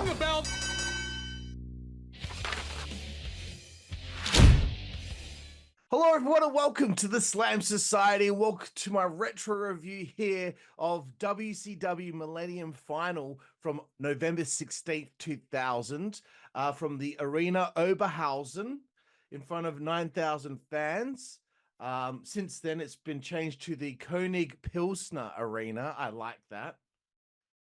Ring the bell. Hello everyone and welcome to the Slam Society. Welcome to my retro review here of WCW Millennium Final from November 16th, 2000 from the Arena Oberhausen in front of 9,000 fans. Since then it's been changed to the Kronik Pilsner Arena. I like that.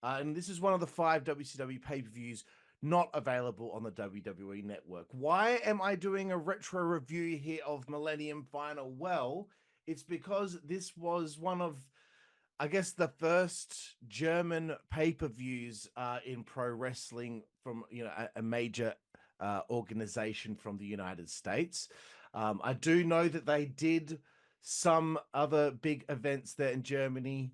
And this is one of the 5 WCW pay-per-views not available on the WWE Network. Why am I doing a retro review here of Millennium Final? Well, it's because this was one of, I guess, the first German pay-per-views in pro wrestling from, you know, a major organization from the United States. I do know that they did some other big events there in Germany.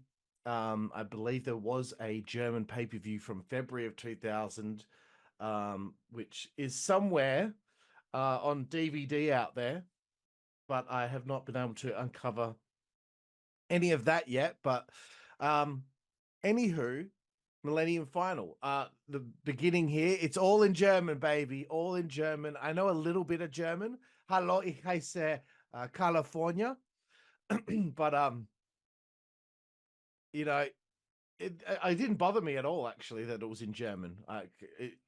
I believe there was a German pay-per-view from February of 2000, which is somewhere on DVD out there, but I have not been able to uncover any of that yet. But anywho, Millennium Final, the beginning here, it's all in German, baby, all in German. I know a little bit of German. Hallo, ich heiße Karlifornia. But you know, it didn't bother me at all, actually, that it was in German.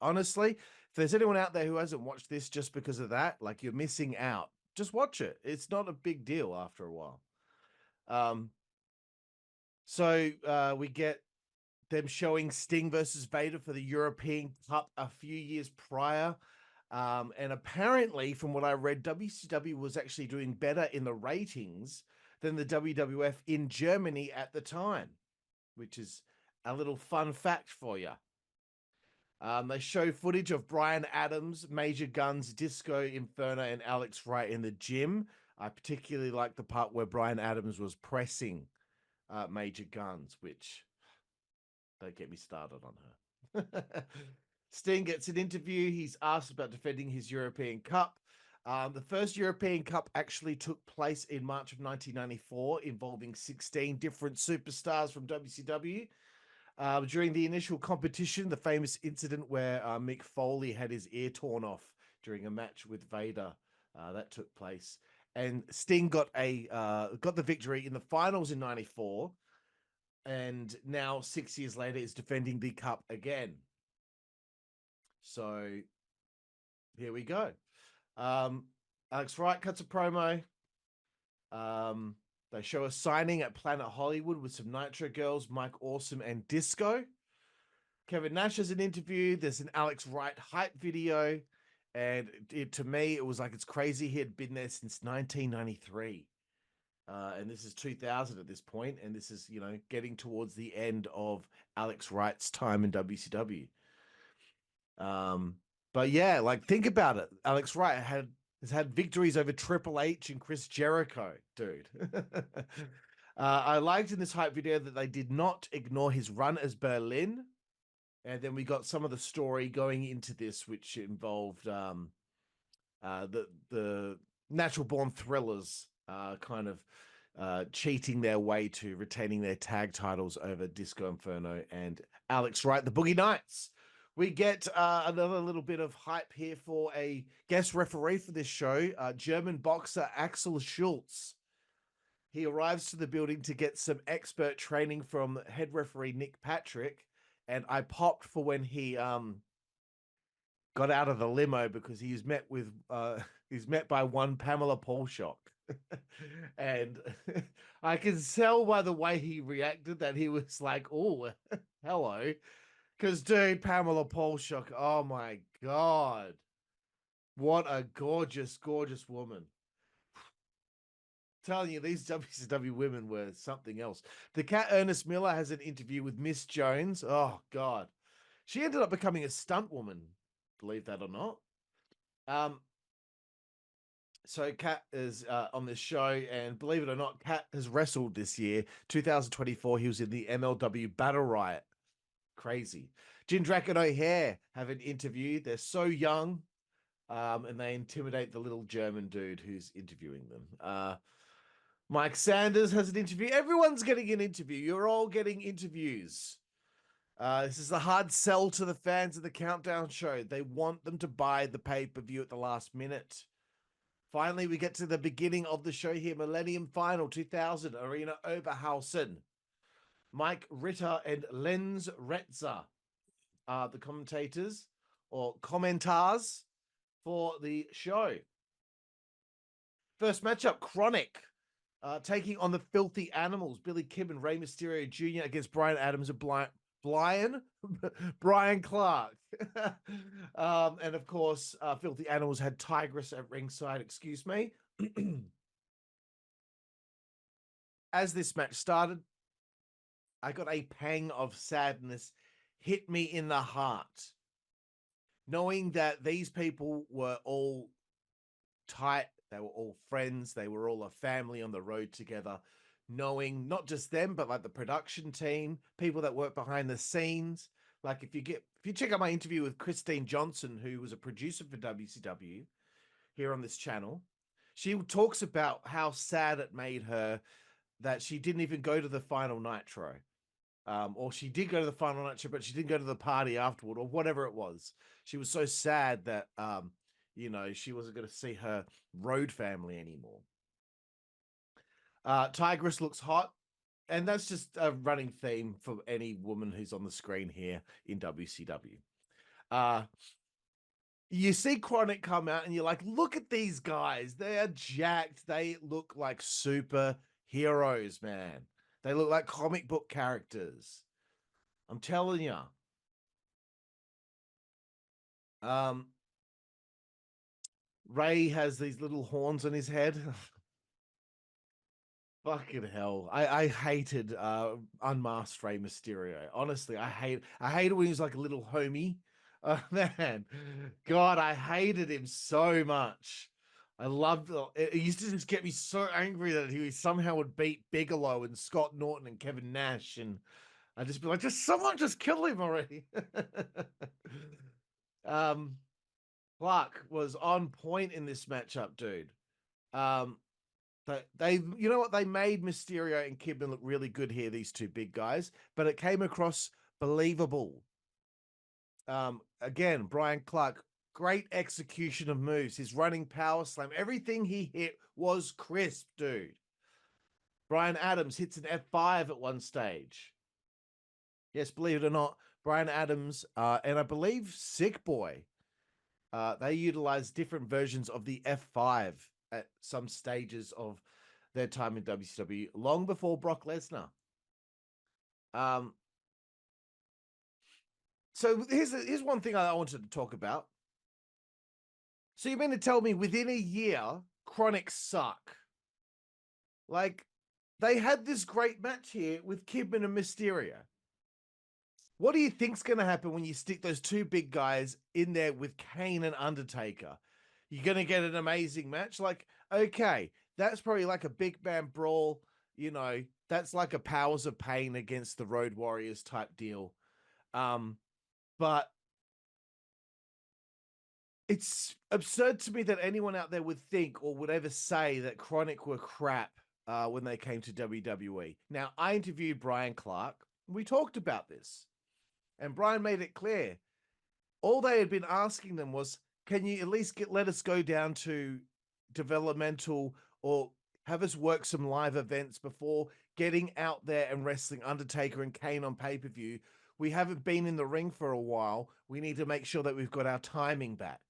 Honestly, if there's anyone out there who hasn't watched this just because of that, like, you're missing out. Just watch it. It's not a big deal after a while. So we get them showing Sting versus Vader for the European Cup a few years prior. And apparently, from what I read, WCW was actually doing better in the ratings than the WWF in Germany at the time, which is a little fun fact for you. They show footage of Bryan Adams, Major Guns, Disco Inferno, and Elix Wright in the gym. I particularly like the part where Bryan Adams was pressing Major Guns, which, don't get me started on her. Sting gets an interview. He's asked about defending his European Cup. The first European Cup actually took place in March of 1994, involving 16 different superstars from WCW. During the initial competition, the famous incident where Mick Foley had his ear torn off during a match with Vader, that took place. And Sting got the victory in the finals in 94, and now 6 years later is defending the cup again. So here we go. Alex Wright cuts a promo. They show a signing at Planet Hollywood with some Nitro Girls, Mike Awesome, and Disco. Kevin Nash has an interview. There's an Alex Wright hype video. And to me, it was like, it's crazy. He had been there since 1993. And this is 2000 at this point. And this is, you know, getting towards the end of Alex Wright's time in WCW. But yeah, like, think about it. Alex Wright has had victories over Triple H and Chris Jericho, dude. I liked in this hype video that they did not ignore his run as Berlin. And then we got some of the story going into this, which involved the Natural Born Thrillers kind of cheating their way to retaining their tag titles over Disco Inferno and Alex Wright, the Boogie Nights. We get another little bit of hype here for a guest referee for this show, German boxer Axel Schultz. He arrives to the building to get some expert training from head referee Nick Patrick, and I popped for when he got out of the limo because he's met by one Pamela Paulshock. And I can tell by the way he reacted that he was like, oh, hello. Because, dude, Pamela Paulshock, oh my God. What a gorgeous, gorgeous woman. I'm telling you, these WCW women were something else. The Cat Ernest Miller has an interview with Miss Jones. Oh, God. She ended up becoming a stunt woman, believe that or not. So Cat is on this show, and believe it or not, Cat has wrestled this year. 2024, he was in the MLW Battle Riot. Crazy. Jindrak and O'Hare have an interview. They're so young, and they intimidate the little German dude who's interviewing them. Mike Sanders has an interview. Everyone's getting an interview. You're all getting interviews. This is a hard sell to the fans of the Countdown show. They want them to buy the pay-per-view at the last minute. Finally, we get to the beginning of the show here. Millennium Final 2000, Arena Oberhausen. Mike Ritter and Lenz Retzer are the commentators or commentars for the show. First matchup, Kronik taking on the Filthy Animals. Billy Kib and Rey Mysterio Jr. against Brian Adams and Brian Clark. And of course, Filthy Animals had Tygress at ringside, excuse me. As this match started, I got a pang of sadness hit me in the heart, knowing that these people were all tight, they were all friends, they were all a family on the road together, knowing not just them, but like the production team, people that work behind the scenes. Like if you check out my interview with Christine Johnson, who was a producer for WCW here on this channel, she talks about how sad it made her that she didn't even go to the final Nitro. Or she did go to the final Nitro, but she didn't go to the party afterward, or whatever it was. She was so sad that she wasn't going to see her road family anymore. Tygress looks hot, and that's just a running theme for any woman who's on the screen here in WCW. You see Kronik come out, and you're like, look at these guys. They are jacked. They look like super heroes, man. They look like comic book characters. I'm telling you. Ray has these little horns on his head. Fucking hell. I hated Unmasked Rey Mysterio. Honestly, I hate it when he was like a little homie. Man. God, I hated him so much. I loved it. It used to just get me so angry that he somehow would beat Bigelow and Scott Norton and Kevin Nash, and I'd just be like, someone just kill him already. Clark was on point in this matchup, dude. They you know what, they made Mysterio and Kidman look really good here, these two big guys, but it came across believable. Again, Brian Clark, great execution of moves, his running power slam, everything he hit was crisp, dude. Brian Adams hits an F5 at one stage. Yes, believe it or not, Brian Adams and I believe Sick Boy, they utilize different versions of the F5 at some stages of their time in WCW, long before Brock Lesnar. So here's one thing I wanted to talk about. So you mean to tell me within a year, Kronik suck? Like, they had this great match here with Kidman and Mysterio. What do you think's going to happen when you stick those two big guys in there with Kane and Undertaker? You're going to get an amazing match? Like, okay, that's probably like a big man brawl. You know, that's like a Powers of Pain against the Road Warriors type deal. But it's absurd to me that anyone out there would think or would ever say that Kronik were crap when they came to WWE. Now, I interviewed Brian Clark. We talked about this. And Brian made it clear. All they had been asking them was, can you at least let us go down to developmental or have us work some live events before getting out there and wrestling Undertaker and Kane on pay-per-view? We haven't been in the ring for a while. We need to make sure that we've got our timing back.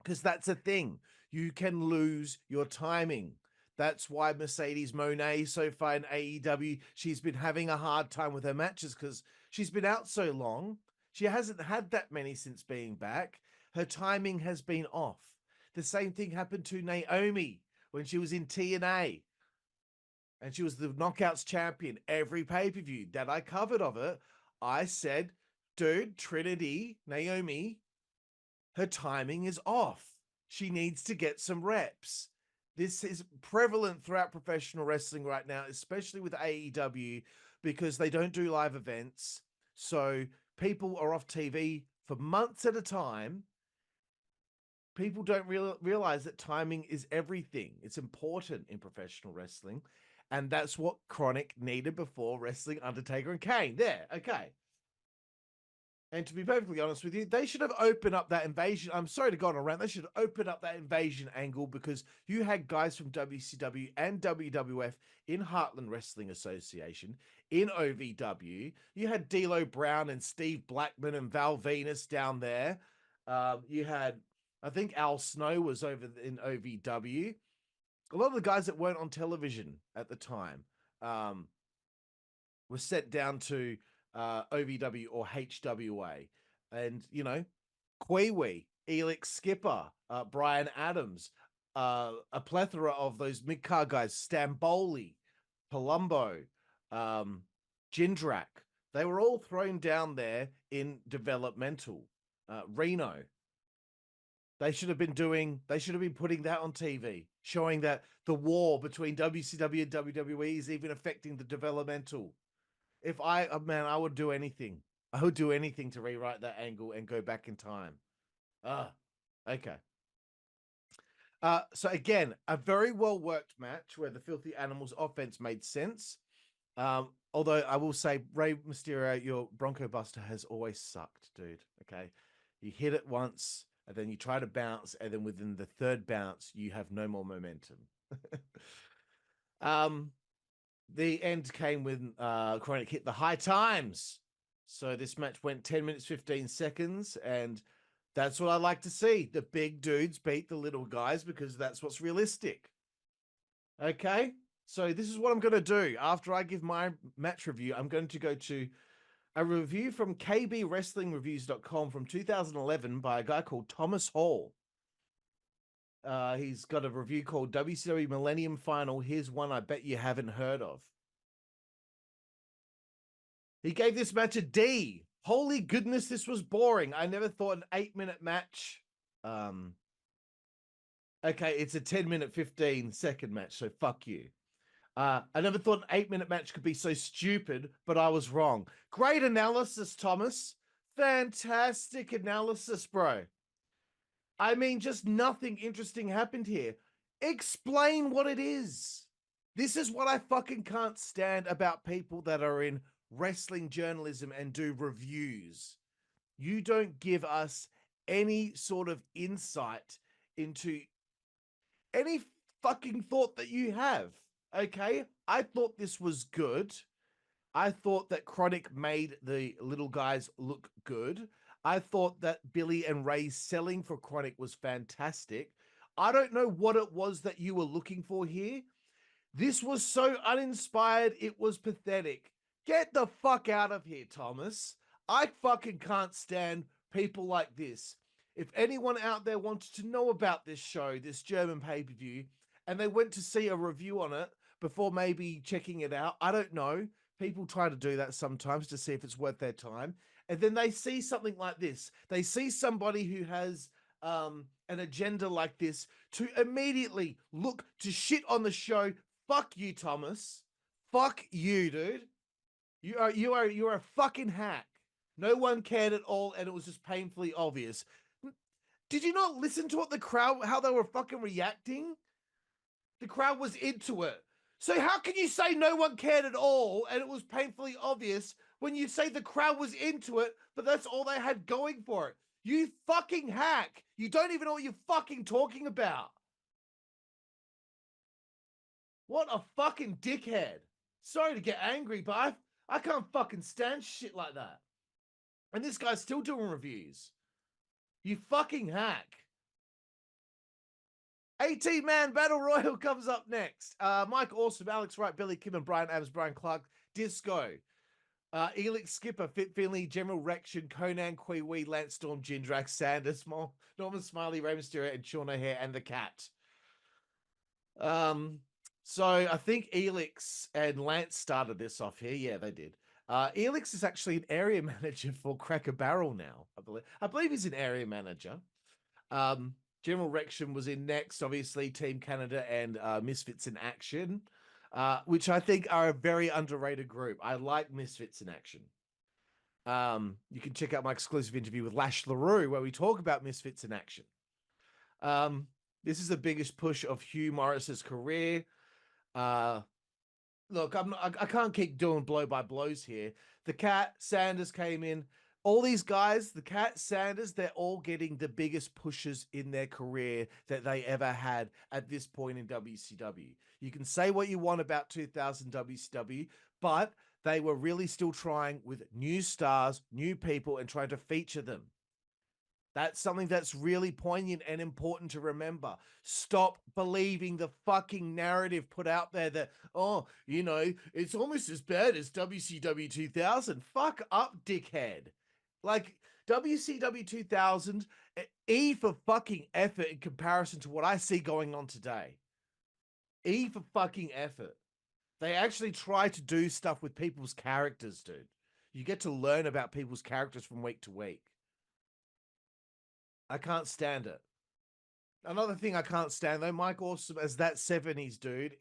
Because that's a thing. You can lose your timing. That's why Mercedes Monet so far in AEW, she's been having a hard time with her matches because she's been out so long. She hasn't had that many since being back. Her timing has been off. The same thing happened to Naomi when she was in TNA. And she was the Knockouts champion every pay-per-view that I covered of it. I said, dude, Trinity, Naomi, her timing is off. She needs to get some reps. This is prevalent throughout professional wrestling right now, especially with AEW, because they don't do live events. So people are off TV for months at a time. People don't realize that timing is everything. It's important in professional wrestling. And that's what Kronik needed before wrestling Undertaker and Kane. There, okay. And to be perfectly honest with you, they should have opened up that invasion. I'm sorry to go on a rant. They should have opened up that invasion angle because you had guys from WCW and WWF in Heartland Wrestling Association, in OVW. You had D'Lo Brown and Steve Blackman and Val Venus down there. You had, I think Al Snow was over in OVW. A lot of the guys that weren't on television at the time were sent down to OVW or HWA. And, you know, Kwee, Elix Skipper, Brian Adams, a plethora of those mid-card guys, Stamboli, Palumbo, Jindrak. They were all thrown down there in developmental. Reno. They should have been putting that on TV, showing that the war between WCW and WWE is even affecting the developmental. If I would do anything. I would do anything to rewrite that angle and go back in time. Okay. So again, a very well worked match where the Filthy Animals offense made sense. Although I will say, Rey Mysterio, your Bronco Buster has always sucked, dude. Okay. You hit it once and then you try to bounce, and then within the third bounce, you have no more momentum. The end came when Kronik hit the high times. So this match went 10 minutes, 15 seconds. And that's what I like to see. The big dudes beat the little guys because that's what's realistic. Okay. So this is what I'm going to do. After I give my match review, I'm going to go to a review from kbwrestlingreviews.com from 2011 by a guy called Thomas Hall. He's got a review called WCW Millennium Final. Here's one I bet you haven't heard of. He gave this match a D. Holy goodness, this was boring. I never thought an 8-minute match. Okay, it's a 10-minute, 15-second match, so fuck you. I never thought an 8-minute match could be so stupid, but I was wrong. Great analysis, Thomas. Fantastic analysis, bro. I mean, just nothing interesting happened here. Explain what it is. This is what I fucking can't stand about people that are in wrestling journalism and do reviews. You don't give us any sort of insight into any fucking thought that you have. Okay? I thought this was good. I thought that Kronik made the little guys look good. I thought that Billy and Ray's selling for Kronik was fantastic. I don't know what it was that you were looking for here. This was so uninspired, it was pathetic. Get the fuck out of here, Thomas. I fucking can't stand people like this. If anyone out there wanted to know about this show, this German pay-per-view, and they went to see a review on it before maybe checking it out, I don't know. People try to do that sometimes to see if it's worth their time. And then they see something like this. They see somebody who has an agenda like this to immediately look to shit on the show. Fuck you, Thomas. Fuck you, dude. You are a fucking hack. No one cared at all, and it was just painfully obvious. Did you not listen to what the crowd, how they were fucking reacting? The crowd was into it. So how can you say no one cared at all and it was painfully obvious when you say the crowd was into it, but that's all they had going for it? You fucking hack. You don't even know what you're fucking talking about. What a fucking dickhead. Sorry to get angry, but I can't fucking stand shit like that. And this guy's still doing reviews. You fucking hack. 18-man Battle Royal comes up next. Mike Awesome, Alex Wright, Billy Kim, and Brian Adams, Brian Clark, Disco. Elix Skipper, Finlay, General Rection, Conan, Kwee, Lance Storm, Jindrak, Sanders, Norman Smiley, Rey Mysterio, and Sean O'Hare, and the Cat. So I think Elix and Lance started this off here. Yeah, they did. Elix is actually an area manager for Cracker Barrel now, I believe. I believe he's an area manager. General Rection was in next, obviously, Team Canada and Misfits in Action, which I think are a very underrated group. I like Misfits in Action. You can check out my exclusive interview with Lash LaRue where we talk about Misfits in Action. This is the biggest push of Hugh Morris's career. Look, I can't keep doing blow by blows here. The Cat, Sanders came in. All these guys, the Cat Sanders, they're all getting the biggest pushes in their career that they ever had at this point in WCW. You can say what you want about 2000 WCW, but they were really still trying with new stars, new people, and trying to feature them. That's something that's really poignant and important to remember. Stop believing the fucking narrative put out there that, oh, you know, it's almost as bad as WCW 2000. Fuck up, dickhead. Like, WCW 2000, E for fucking effort in comparison to what I see going on today. E for fucking effort. They actually try to do stuff with people's characters, dude. You get to learn about people's characters from week to week. I can't stand it. Another thing I can't stand though, Mike Awesome as that 70s dude,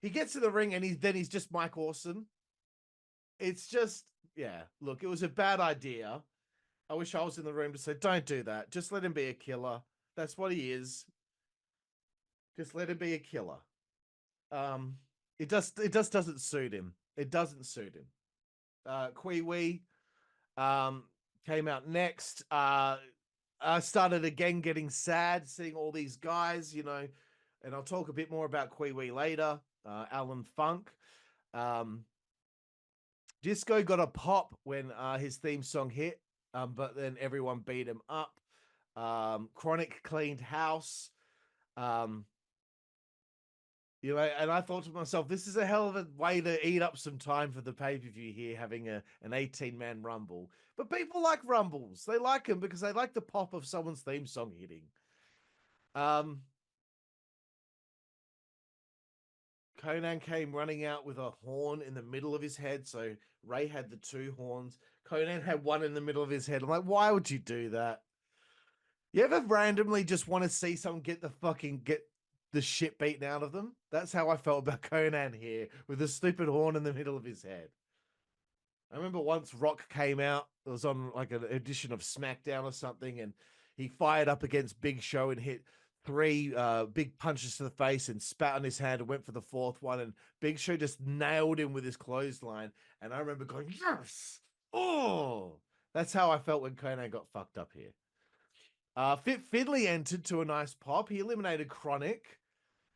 he gets to the ring and he's just Mike Awesome. It's just, yeah, look, it was a bad idea. I wish I was in the room to say, don't do that. Just let him be a killer. That's what he is. Just let him be a killer. It just doesn't suit him. It doesn't suit him. Kwee came out next. I started again getting sad seeing all these guys, you know, and I'll talk a bit more about Kwee later. Alan Funk. Disco got a pop when his theme song hit, but then everyone beat him up. Kronik cleaned house. You know, and I thought to myself, this is a hell of a way to eat up some time for the pay-per-view here, having an 18-man rumble. But people like rumbles. They like them because they like the pop of someone's theme song hitting. Conan came running out with a horn in the middle of his head. So Ray had the two horns. Conan had one in the middle of his head. I'm like, why would you do that? You ever randomly just want to see someone get the shit beaten out of them? That's how I felt about Conan here, with a stupid horn in the middle of his head. I remember once Rock came out, it was on like an edition of SmackDown or something, and he fired up against Big Show and hit three big punches to the face and spat on his hand and went for the fourth one, and Big Show just nailed him with his clothesline. And I remember going, yes! Oh! That's how I felt when Conan got fucked up here. Finlay entered to a nice pop. He eliminated Kronik.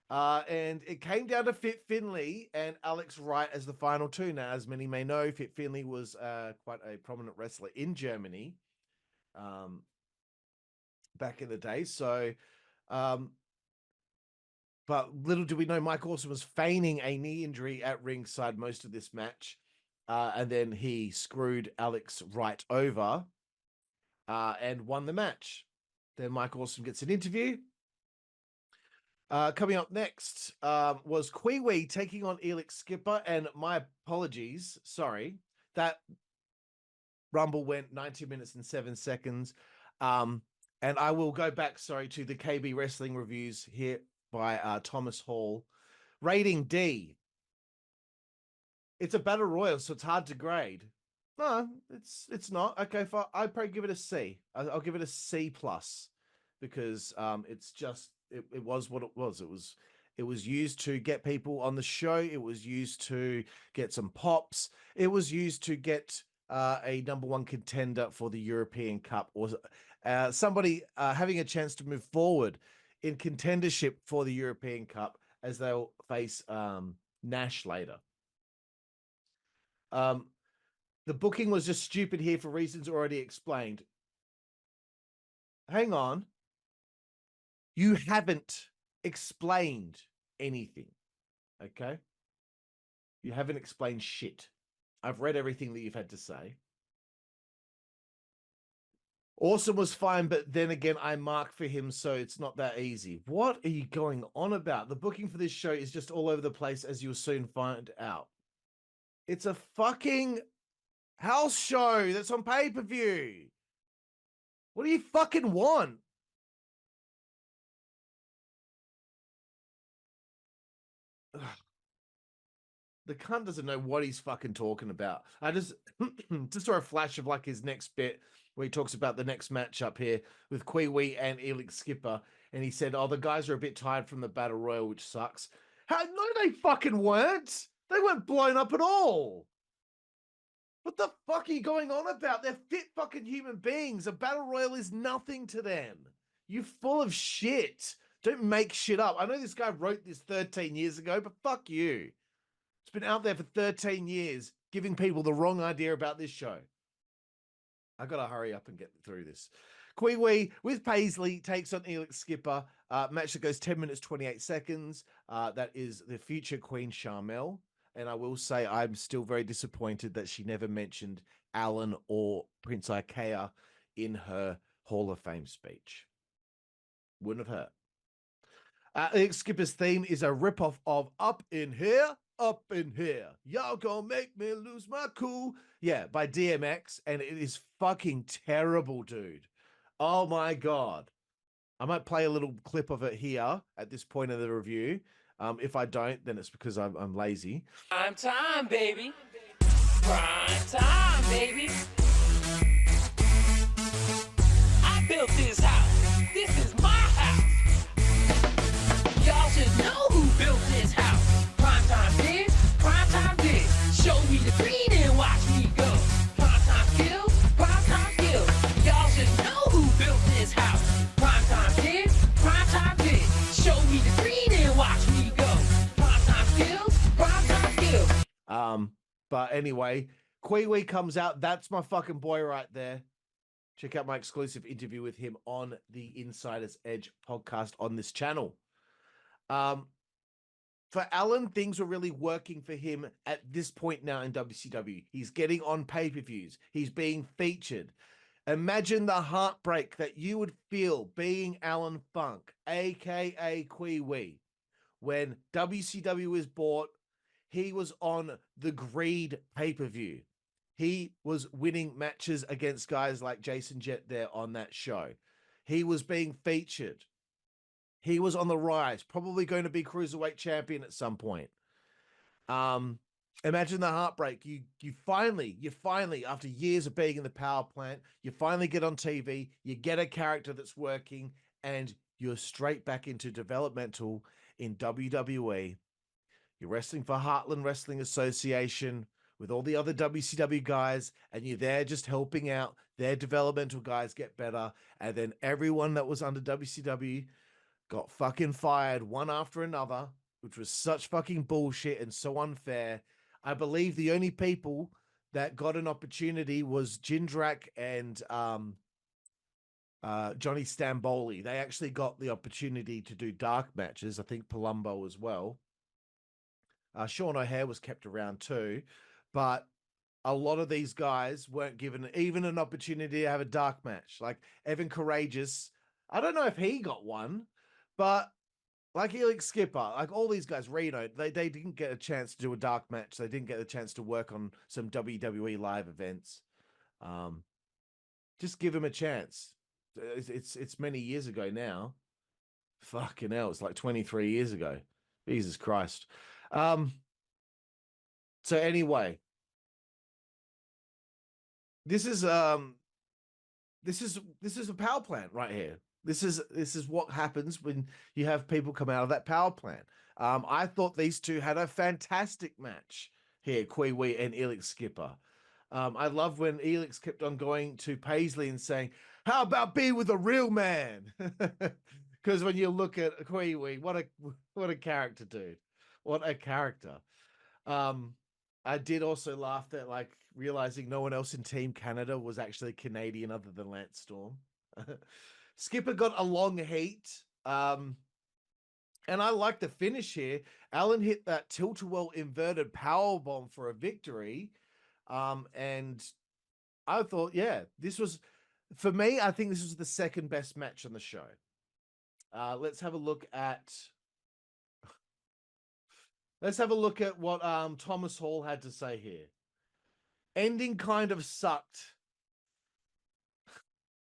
And it came down to Finlay and Elix Wright as the final two. Now, as many may know, Finlay was quite a prominent wrestler in Germany back in the day. So, but little do we know, Mike Awesome was feigning a knee injury at ringside most of this match. And then he screwed Elix Wright over and won the match. Then Mike Awesome gets an interview. Coming up next was Kwee taking on Elix Skipper, and my apologies, sorry, that Rumble went 90 minutes and 7 seconds. And I will go back, sorry, to the KB Wrestling reviews here by Thomas Hall. Rating D. It's a battle royal, so it's hard to grade. No, it's not. Okay, I'd probably give it a C. I'll give it a C plus because it's just it was what it was. It was used to get people on the show. It was used to get some pops. It was used to get a number one contender for the European Cup or somebody having a chance to move forward in contendership for the European Cup as they'll face Nash later. The booking was just stupid here for reasons already explained. Hang on. You haven't explained anything. Okay? You haven't explained shit. I've read everything that you've had to say. Awesome was fine, but then again, I mark for him, so it's not that easy. What are you going on about? The booking for this show is just all over the place, as you'll soon find out. It's a fucking house show that's on pay-per-view. What do you fucking want? The cunt doesn't know what he's fucking talking about. I just saw a flash of like his next bit where he talks about the next match up here with Kwee and Elix Skipper. And he said, oh, the guys are a bit tired from the Battle Royal, which sucks. How? No, they fucking weren't. They weren't blown up at all. What the fuck are you going on about? They're fit fucking human beings. A battle royal is nothing to them. You're full of shit. Don't make shit up. I know this guy wrote this 13 years ago, but fuck you. It's been out there for 13 years, giving people the wrong idea about this show. I gotta hurry up and get through this. Kwee with Paisley takes on Elix Skipper. Match that goes 10 minutes, 28 seconds. That is the future Queen Charmel. And I will say I'm still very disappointed that she never mentioned Alan or Prince Ikea in her Hall of Fame speech. Wouldn't have hurt. Elix Skipper's theme is a ripoff of Up in Here, Up in Here. Y'all gonna make me lose my cool. Yeah, by DMX. And it is fucking terrible, dude. Oh my God. I might play a little clip of it here at this point of the review. If I don't, then it's because I'm lazy. Prime time, baby. Prime time, baby. I built this house. This is my house. Y'all should know who built this house. Prime time this, prime time this. Show me the green and watch me go. Prime time skills, prime time skills. Y'all should know who built this house. Prime time this, prime time this. Show me the green and watch me go. Prime time skills, prime time skills. But anyway, Kwee comes out. That's my fucking boy right there. Check out my exclusive interview with him on the Insider's Edge podcast on this channel. For Alan, things were really working for him at this point now in WCW. He's getting on pay-per-views. He's being featured. Imagine the heartbreak that you would feel being Alan Funk, aka Kwee, when WCW was bought. He was on the Greed pay-per-view. He was winning matches against guys like Jason Jett there on that show. He was being featured. He was on the rise, probably going to be Cruiserweight champion at some point. Imagine the heartbreak. You finally, after years of being in the power plant, you finally get on TV, you get a character that's working, and you're straight back into developmental in WWE. You're wrestling for Heartland Wrestling Association with all the other WCW guys, and you're there just helping out their developmental guys get better. And then everyone that was under WCW got fucking fired one after another, which was such fucking bullshit and so unfair. I believe the only people that got an opportunity was Jindrak and Johnny Stamboli. They actually got the opportunity to do dark matches. I think Palumbo as well. Sean O'Hare was kept around too, but a lot of these guys weren't given even an opportunity to have a dark match. Like Evan Courageous, I don't know if he got one, but like Elix Skipper, like all these guys, Reno, they didn't get a chance to do a dark match. They didn't get a chance to work on some WWE live events. Just give them a chance. It's many years ago now. Fucking hell, it's like 23 years ago. Jesus Christ. So anyway, this is a power plant right here. This is what happens when you have people come out of that power plant. I thought these two had a fantastic match here, Kwee and Elix Skipper. I love when Elix kept on going to Paisley and saying, "How about be with a real man?" Because when you look at Kwee, what a character, dude. What a character. I did also laugh at like realizing no one else in Team Canada was actually Canadian other than Lance Storm. Skipper got a long heat. And I like the finish here. Alan hit that tilt-a-whirl inverted power bomb for a victory. And I thought, yeah, this was, for me, I think this was the second best match on the show. Let's have a look at what Thomas Hall had to say here. Ending kind of sucked.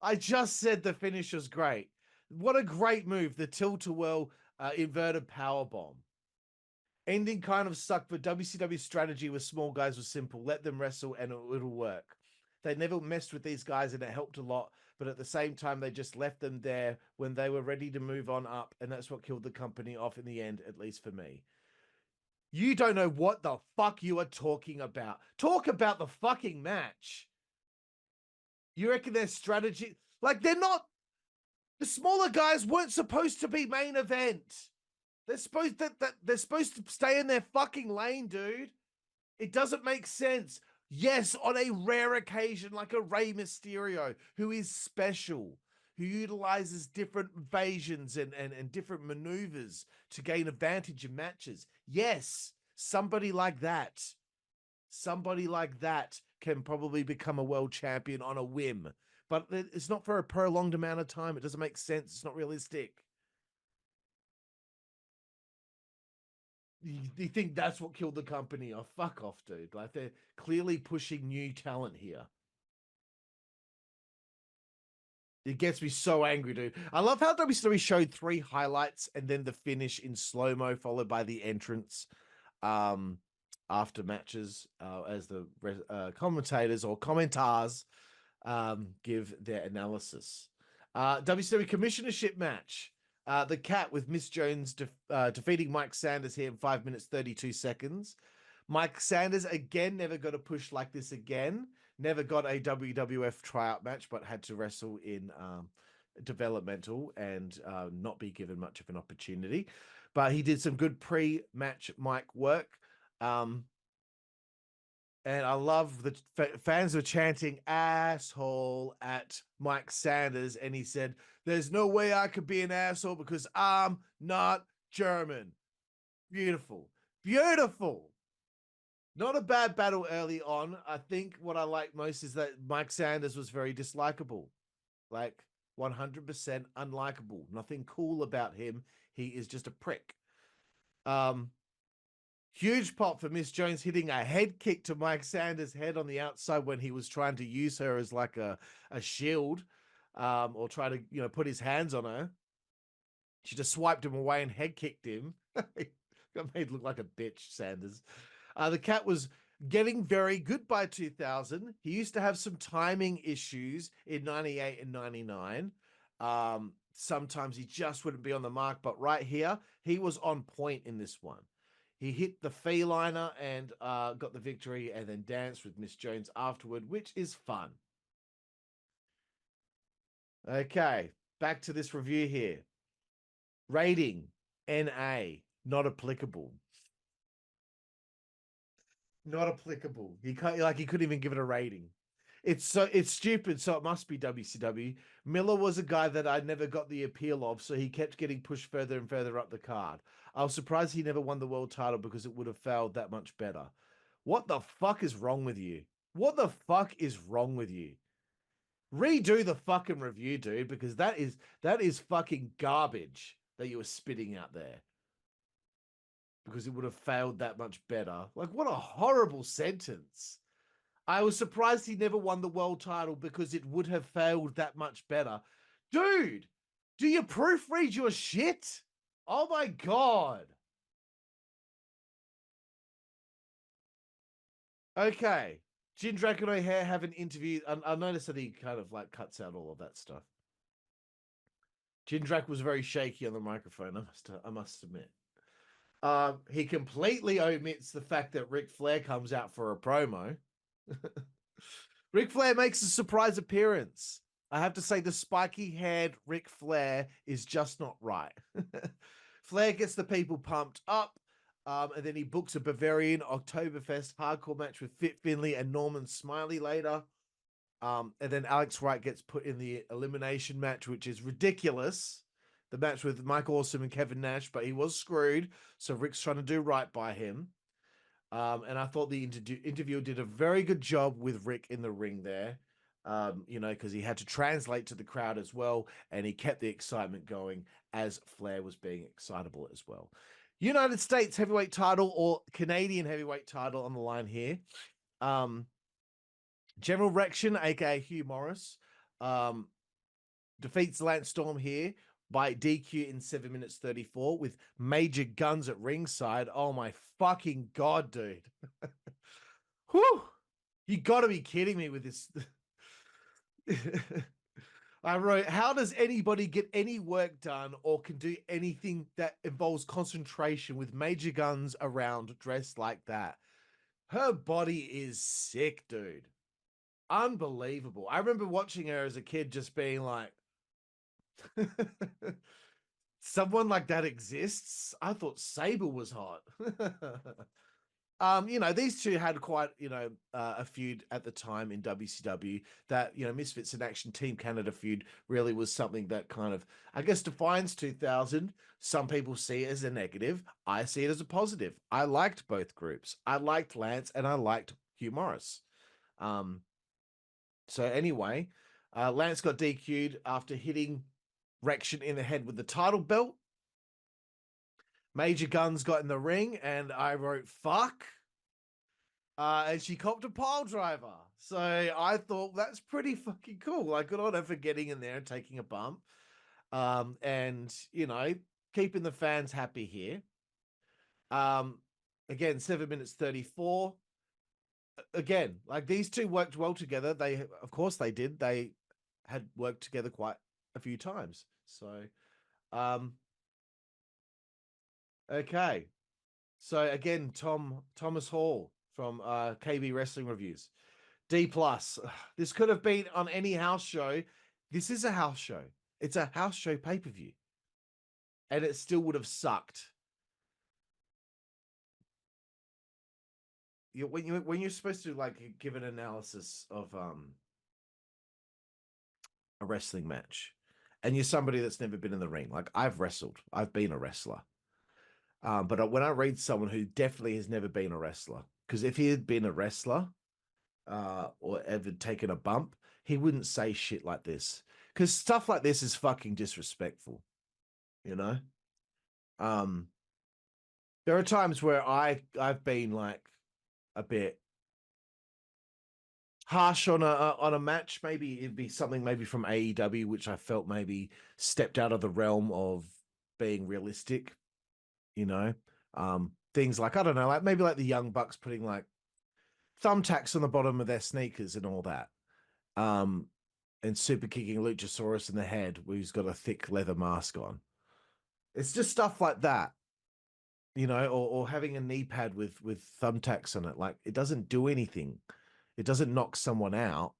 I just said the finish was great. What a great move, the tilt-a-whirl inverted power bomb. Ending kind of sucked, but WCW's strategy with small guys was simple. Let them wrestle and it'll work. They never messed with these guys and it helped a lot, but at the same time, they just left them there when they were ready to move on up, and that's what killed the company off in the end, at least for me. You don't know what the fuck you are talking about. Talk about the fucking match. You reckon their strategy, like they're not, the smaller guys weren't supposed to be main event. They're supposed they're supposed to stay in their fucking lane, dude. It doesn't make sense. Yes, on a rare occasion, like a Rey Mysterio, who is special, who utilizes different evasions and different maneuvers to gain advantage in matches. Yes, somebody like that can probably become a world champion on a whim, but it's not for a prolonged amount of time. It doesn't make sense. It's not realistic. You think that's what killed the company? Oh, fuck off, dude. Like, they're clearly pushing new talent here. It gets me so angry, dude. I love how WCW showed 3 highlights and then the finish in slow-mo, followed by the entrance after matches, as the commentators or commentars give their analysis. WCW Commissionership match. The Cat with Miss Jones defeating Mike Sanders here in 5 minutes 32 seconds. Mike Sanders again never got a push like this again. Never got a WWF tryout match, but had to wrestle in developmental and not be given much of an opportunity. But he did some good pre-match mic work. And I love the fans were chanting asshole at Mike Sanders. And he said, there's no way I could be an asshole because I'm not German. Beautiful. Beautiful. Not a bad battle early on. I think what I like most is that Mike Sanders was very dislikable. Like 100% unlikable. Nothing cool about him. He is just a prick. Huge pop for Miss Jones hitting a head kick to Mike Sanders' head on the outside when he was trying to use her as like a shield, or try to, you know, put his hands on her. She just swiped him away and head kicked him. Got made look like a bitch, Sanders. The Cat was getting very good by 2000. He used to have some timing issues in 98 and 99. Sometimes he just wouldn't be on the mark, but right here, he was on point in this one. He hit the feliner and got the victory and then danced with Miss Jones afterward, which is fun. Okay, back to this review here. Rating, NA, not applicable. Not applicable. He couldn't even give it a rating. It's stupid, so it must be WCW. Miller was a guy that I never got the appeal of, so he kept getting pushed further and further up the card. I was surprised he never won the world title because it would have failed that much better. What the fuck is wrong with you? What the fuck is wrong with you? Redo the fucking review, dude, because that is fucking garbage that you were spitting out there. Because it would have failed that much better. Like, what a horrible sentence. I was surprised he never won the world title because it would have failed that much better. Dude, do you proofread your shit? Oh my God. Okay. Jindrak and O'Hare have an interview. I noticed that he kind of like cuts out all of that stuff. Jindrak was very shaky on the microphone, I must admit. He completely omits the fact that Ric Flair comes out for a promo. Ric Flair makes a surprise appearance. I have to say the spiky-haired Ric Flair is just not right. Flair gets the people pumped up, and then he books a Bavarian Oktoberfest hardcore match with Finlay and Norman Smiley later. And then Alex Wright gets put in the elimination match, which is ridiculous. The match with Mike Awesome and Kevin Nash, but he was screwed, so Rick's trying to do right by him. And I thought the interviewer did a very good job with Rick in the ring there, you know, because he had to translate to the crowd as well, and he kept the excitement going as Flair was being excitable as well. United States heavyweight title or Canadian heavyweight title on the line here. General Rection, aka Hugh Morris, defeats Lance Storm here by DQ in 7 minutes 34 with major guns at ringside. Oh my fucking God, dude. Whew. You gotta be kidding me with this. I wrote, how does anybody get any work done or can do anything that involves concentration with major guns around dressed like that? Her body is sick, dude. Unbelievable. I remember watching her as a kid just being like, someone like that exists? I thought Sable was hot. You know, these two had quite, you know, a feud at the time in WCW. That, you know, Misfits in Action Team Canada feud really was something that kind of, I guess, defines 2000. Some people see it as a negative. I see it as a positive. I liked both groups. I liked Lance and I liked Hugh Morris. So anyway, Lance got DQ'd after hitting Rection in the head with the title belt. Major Guns got in the ring, and I wrote fuck. And she copped a pile driver. So I thought that's pretty fucking cool. Like, good on her for getting in there and taking a bump. And, you know, keeping the fans happy here. Again, 7 minutes 34. Again, like these two worked well together. They, of course, they did. They had worked together quite a few times. So, okay. So again, Thomas Hall from KB Wrestling Reviews. D plus. This could have been on any house show. This is a house show. It's a house show pay-per-view. And it still would have sucked. When you're supposed to like give an analysis of a wrestling match, and you're somebody that's never been in the ring, like I've wrestled, I've been a wrestler. But when I read someone who definitely has never been a wrestler, because if he had been a wrestler or ever taken a bump, he wouldn't say shit like this. Because stuff like this is fucking disrespectful, you know? There are times where I've been like a bit harsh on a match. Maybe it'd be something maybe from AEW, which I felt maybe stepped out of the realm of being realistic, you know? Things like, I don't know, like maybe like the Young Bucks putting like thumbtacks on the bottom of their sneakers and all that. And super kicking Luchasaurus in the head who's got a thick leather mask on. It's just stuff like that, you know, or having a knee pad with thumbtacks on it. Like it doesn't do anything. It doesn't knock someone out.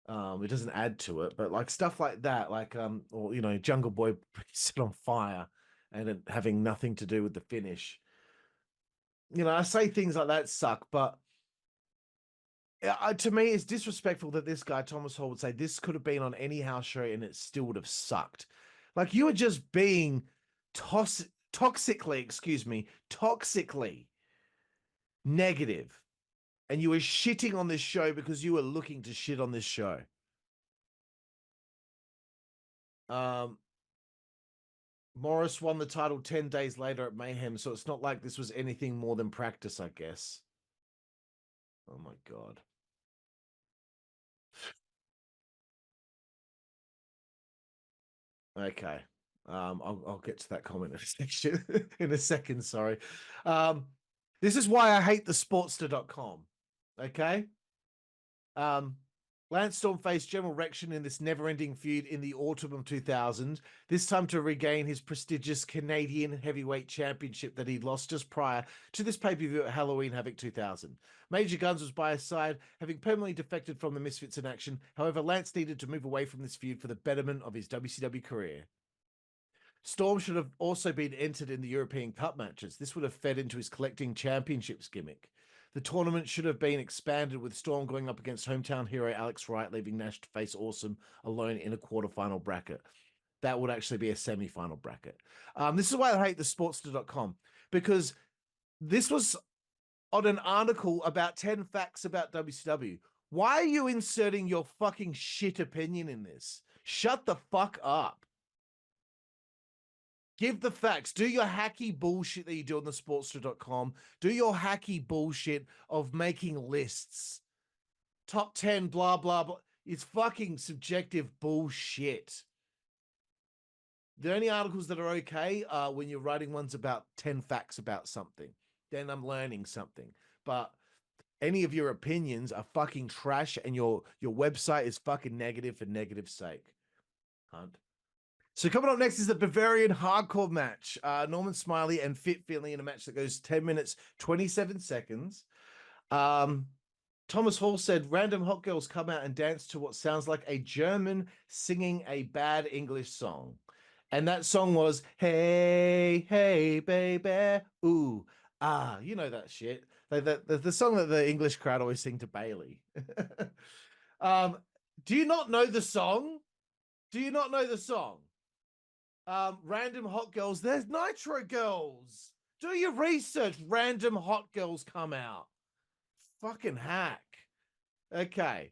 It doesn't add to it, but like stuff like that, like or you know, Jungle Boy set on fire and it having nothing to do with the finish. You know, I say things like that suck, but to me, it's disrespectful that this guy, Thomas Hall, would say this could have been on any house show and it still would have sucked. Like you were just being toxically negative. And you were shitting on this show because you were looking to shit on this show. Morris won the title 10 days later at Mayhem, so it's not like this was anything more than practice, I guess. Oh my God. Okay. I'll get to that comment in a section in a second. Sorry. This is why I hate the Sportster.com. Okay. Lance Storm faced General Rection in this never-ending feud in the autumn of 2000, this time to regain his prestigious Canadian Heavyweight Championship that he lost just prior to this pay-per-view at Halloween Havoc 2000. Major Guns was by his side, having permanently defected from the Misfits in Action. However, Lance needed to move away from this feud for the betterment of his WCW career. Storm should have also been entered in the European Cup matches. This would have fed into his collecting championships gimmick. The tournament should have been expanded with Storm going up against hometown hero Elix Wright, leaving Nash to face Awesome alone in a quarterfinal bracket. That would actually be a semi-final bracket. This is why I hate the Sportster.com, because this was on an article about 10 facts about WCW. Why are you inserting your fucking shit opinion in this? Shut the fuck up. Give the facts. Do your hacky bullshit that you do on the Sportster.com. Do your hacky bullshit of making lists. Top 10, blah, blah, blah. It's fucking subjective bullshit. The only articles that are okay are when you're writing ones about 10 facts about something. Then I'm learning something. But any of your opinions are fucking trash and your website is fucking negative for negative sake. Hunt. So coming up next is the Bavarian hardcore match. Norman Smiley and Finlay in a match that goes 10 minutes, 27 seconds. Thomas Hall said, random hot girls come out and dance to what sounds like a German singing a bad English song. And that song was, hey, hey, baby, ooh, ah, you know that shit. The song that the English crowd always sing to Bailey. Do you not know the song? Do you not know the song? Random hot girls, there's Nitro girls. Do your research. Random hot girls come out. Fucking hack. Okay.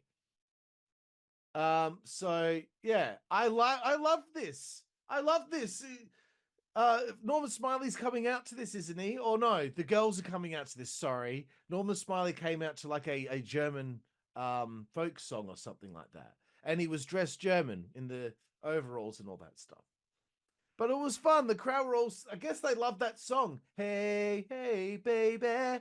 So yeah, I love this. I love this. Norman Smiley's coming out to this, isn't he? Or no, the girls are coming out to this. Sorry. Norman Smiley came out to like a German folk song or something like that. And he was dressed German in the overalls and all that stuff. But it was fun. The crowd were all, I guess they loved that song. Hey, hey, baby.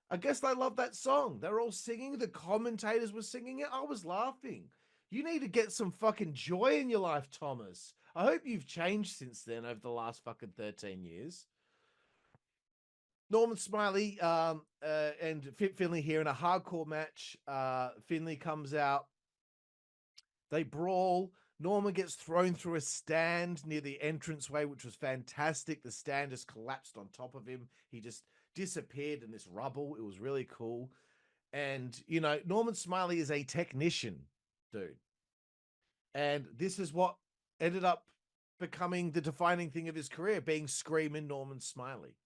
I guess they loved that song. They were all singing. The commentators were singing it. I was laughing. You need to get some fucking joy in your life, Thomas. I hope you've changed since then over the last fucking 13 years. Norman Smiley and Finlay here in a hardcore match. Finlay comes out. They brawl. Norman gets thrown through a stand near the entranceway, which was fantastic. The stand just collapsed on top of him. He just disappeared in this rubble. It was really cool. And, you know, Norman Smiley is a technician, dude. And this is what ended up becoming the defining thing of his career, being Screaming Norman Smiley.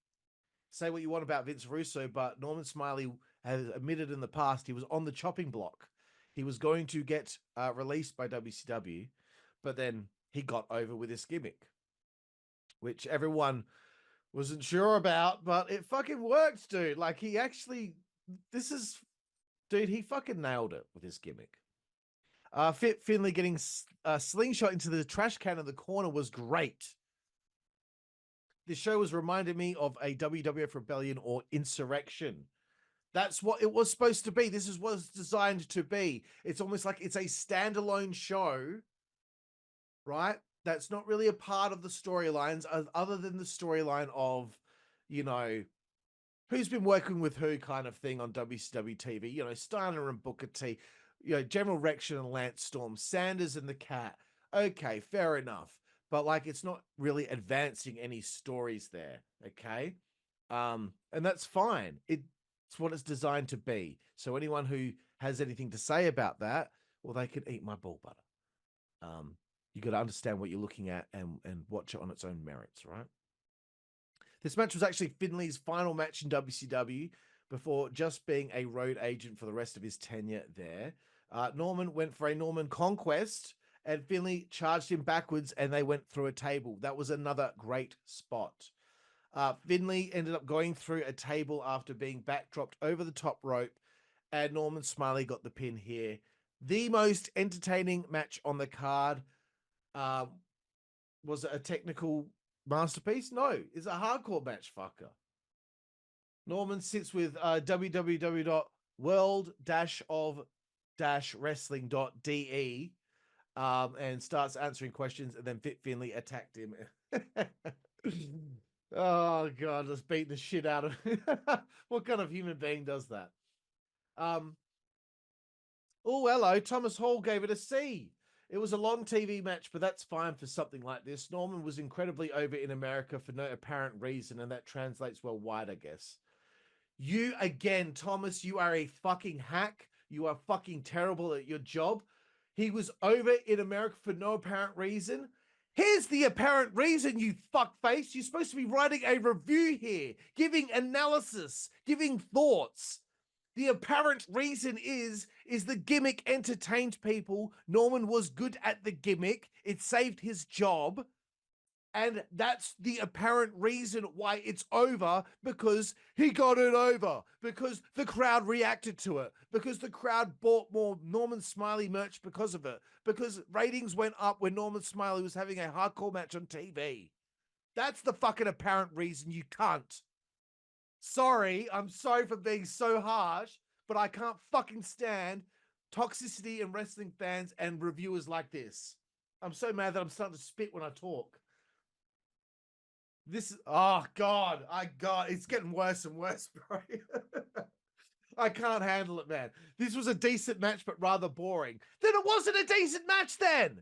Say what you want about Vince Russo, but Norman Smiley has admitted in the past he was on the chopping block. He was going to get released by WCW, but then he got over with this gimmick, which everyone wasn't sure about, but it fucking worked, dude. Like, he actually, dude, he fucking nailed it with his gimmick. Finlay getting a slingshot into the trash can in the corner was great. This show was reminding me of a WWF Rebellion or Insurrection. That's what it was supposed to be. This is what it's designed to be. It's almost like it's a standalone show, right? That's not really a part of the storylines other than the storyline of, you know, who's been working with who kind of thing on WCW TV. You know, Steiner and Booker T, you know, General Rection and Lance Storm, Sanders and the Cat. Okay, fair enough. But like, it's not really advancing any stories there. Okay. And that's fine. It's what it's designed to be. So anyone who has anything to say about that, well, they can eat my ball butter. You got to understand what you're looking at and watch it on its own merits, right? This match was actually Finlay's final match in WCW before just being a road agent for the rest of his tenure there. Norman went for a Norman conquest and Finlay charged him backwards and they went through a table. That was another great spot. Finlay ended up going through a table after being backdropped over the top rope, and Norman Smiley got the pin here. The most entertaining match on the card. Was it a technical masterpiece? No, it's a hardcore match, fucker. Norman sits with www.world-of-wrestling.de and starts answering questions, and then Finlay attacked him. Oh god, let's beat the shit out of him. What kind of human being does that? Oh, hello. Thomas Hall gave it a C. It was a long TV match, but that's fine for something like this. Norman was incredibly over in America for no apparent reason, and that translates worldwide, I guess. You, again, Thomas, you are a fucking hack. You are fucking terrible at your job. He was over in America for no apparent reason. Here's the apparent reason, you fuckface. You're supposed to be writing a review here, giving analysis, giving thoughts. The apparent reason is the gimmick entertained people. Norman was good at the gimmick. It saved his job. And that's the apparent reason why it's over, because he got it over, because the crowd reacted to it, because the crowd bought more Norman Smiley merch because of it, because ratings went up when Norman Smiley was having a hardcore match on TV. That's the fucking apparent reason, you cunt. Sorry, I'm sorry for being so harsh, but I can't fucking stand toxicity in wrestling fans and reviewers like this. I'm so mad that I'm starting to spit when I talk. This is, oh God, it's getting worse and worse, bro. I can't handle it, man. This was a decent match, but rather boring. Then it wasn't a decent match then.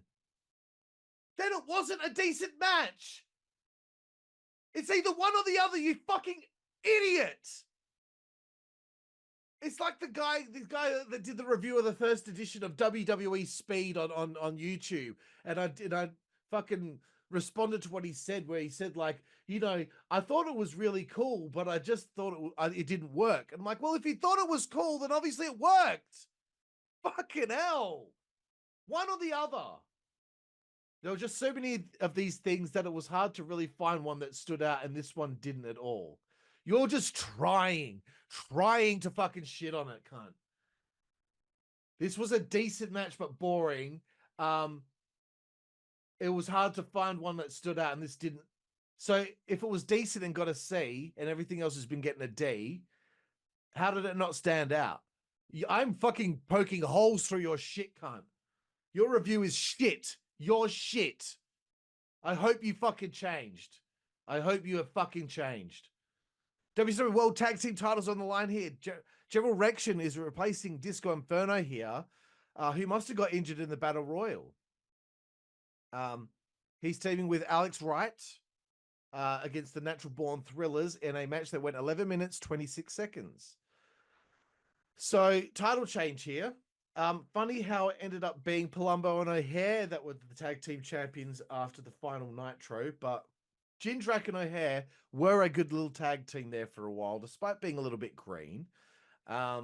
Then it wasn't a decent match. It's either one or the other, you fucking idiot. It's like this guy that did the review of the first edition of WWE Speed on YouTube. And I fucking responded to what he said, where he said, like, you know, I thought it was really cool, but I just thought it didn't work. And I'm like, well, if you thought it was cool, then obviously it worked. Fucking hell. One or the other. There were just so many of these things that it was hard to really find one that stood out, and this one didn't at all. You're just trying to fucking shit on it, cunt. This was a decent match, but boring. It was hard to find one that stood out, and this didn't. So if it was decent and got a C, and everything else has been getting a D, how did it not stand out? I'm fucking poking holes through your shit, cunt. Your review is shit. You're shit. I hope you fucking changed. I hope you have fucking changed. WCW World Tag Team titles on the line here. General Rection is replacing Disco Inferno here, who must have got injured in the Battle Royal. He's teaming with Alex Wright against the Natural Born Thrillers in a match that went 11 minutes, 26 seconds. So, title change here. Funny how it ended up being Palumbo and O'Hare that were the tag team champions after the final Nitro, but Jindrak and O'Hare were a good little tag team there for a while, despite being a little bit green. I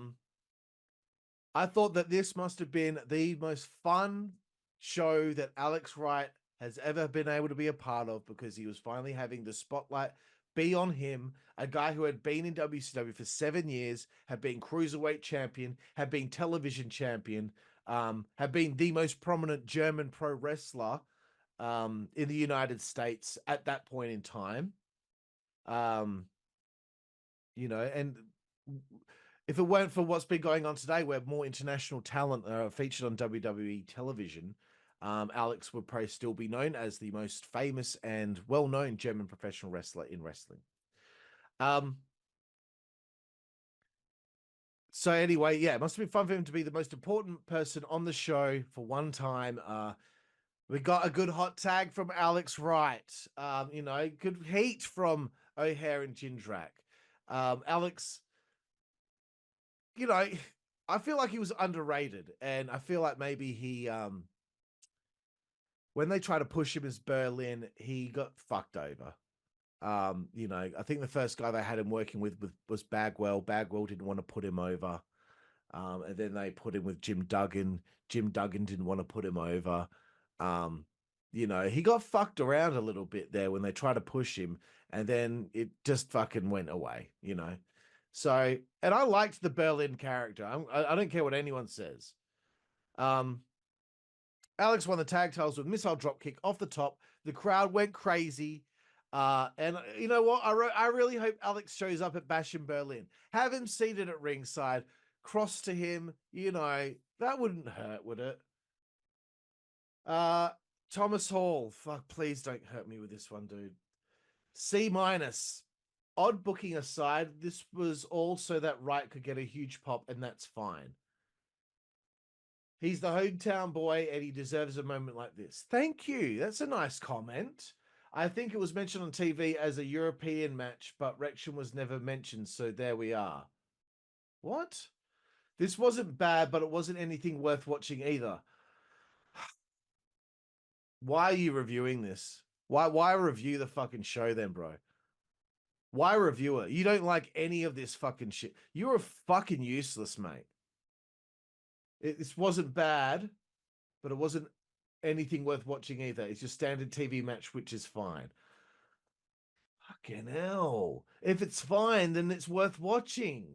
thought that this must have been the most fun show that Alex Wright has ever been able to be a part of, because he was finally having the spotlight be on him, a guy who had been in WCW for 7 years, had been cruiserweight champion, had been television champion, had been the most prominent German pro wrestler in the United States at that point in time. You know, and if it weren't for what's been going on today, where more international talent are featured on WWE television, Alex would probably still be known as the most famous and well-known German professional wrestler in wrestling. So anyway, yeah, it must have been fun for him to be the most important person on the show for one time. We got a good hot tag from Alex Wright. You know, good heat from O'Hare and Jindrak. Alex, you know, I feel like he was underrated, and I feel like maybe he when they tried to push him as Berlin, he got fucked over. You know, I think the first guy they had him working with was Bagwell. Bagwell didn't want to put him over. And then they put him with Jim Duggan. Jim Duggan didn't want to put him over. You know, he got fucked around a little bit there when they tried to push him, and then it just fucking went away, you know. So, and I liked the Berlin character. I don't care what anyone says. Alex won the tag titles with missile dropkick off the top. The crowd went crazy. And you know what? I really hope Alex shows up at Bash in Berlin. Have him seated at ringside, cross to him. You know, that wouldn't hurt, would it? Thomas Hall. Fuck, please don't hurt me with this one, dude. C-. Odd booking aside, this was all so that Wright could get a huge pop, and that's fine. He's the hometown boy, and he deserves a moment like this. Thank you. That's a nice comment. I think it was mentioned on TV as a European match, but Rection was never mentioned, so there we are. What? This wasn't bad, but it wasn't anything worth watching either. Why are you reviewing this? Why review the fucking show then, bro? Why review it? You don't like any of this fucking shit. You're fucking useless, mate. This wasn't bad, but it wasn't anything worth watching either. It's your standard TV match, which is fine. Fucking hell. If it's fine, then it's worth watching.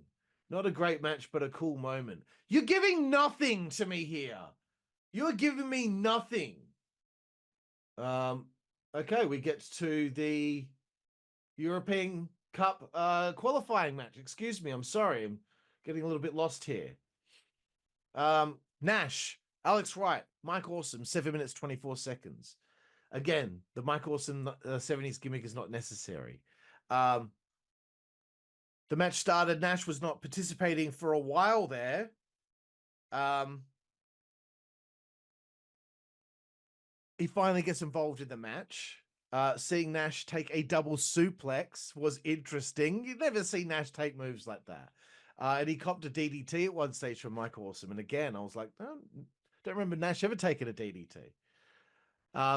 Not a great match, but a cool moment. You're giving nothing to me here. You're giving me nothing. Okay, we get to the European Cup qualifying match. Excuse me, I'm sorry. I'm getting a little bit lost here. Nash, Alex Wright, Mike Awesome, 7 minutes 24 seconds. Again, the Mike Awesome 70s gimmick is not necessary. The match started. Nash was not participating for a while there. He finally gets involved in the match. Seeing Nash take a double suplex was interesting. You'd never see Nash take moves like that. And he copped a DDT at one stage from Mike Awesome. And again, I was like, don't remember Nash ever taking a DDT.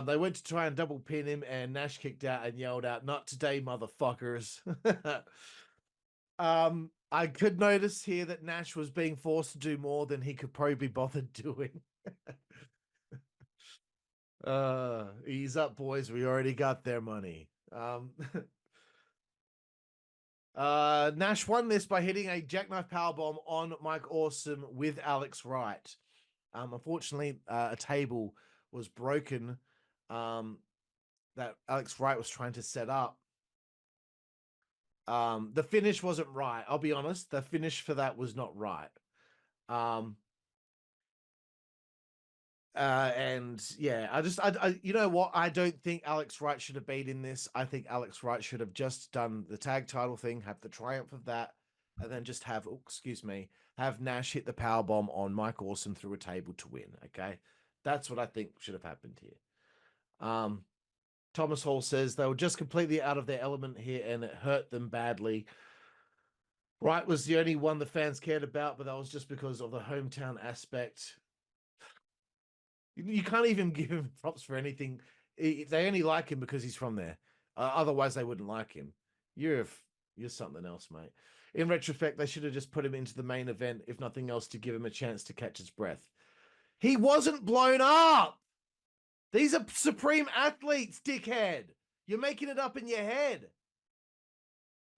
They went to try and double pin him, and Nash kicked out and yelled out, "Not today, motherfuckers." I could notice here that Nash was being forced to do more than he could probably be bothered doing. Ease up, boys. We already got their money. Nash won this by hitting a jackknife powerbomb on Mike Awesome with Alex Wright. Unfortunately, a table was broken that Alex Wright was trying to set up. The finish wasn't right. I'll be honest. The finish for that was not right. And yeah, I you know what? I don't think Alex Wright should have been in this. I think Alex Wright should have just done the tag title thing, have the triumph of that, and then just have, have Nash hit the power bomb on Mike Awesome through a table to win. Okay, that's what I think should have happened here. Thomas Hall says they were just completely out of their element here, and it hurt them badly. Wright was the only one the fans cared about, but that was just because of the hometown aspect. You can't even give him props for anything. They only like him because he's from there. Otherwise, they wouldn't like him. You're something else, mate. In retrospect, they should have just put him into the main event, if nothing else, to give him a chance to catch his breath. He wasn't blown up. These are supreme athletes, dickhead. You're making it up in your head.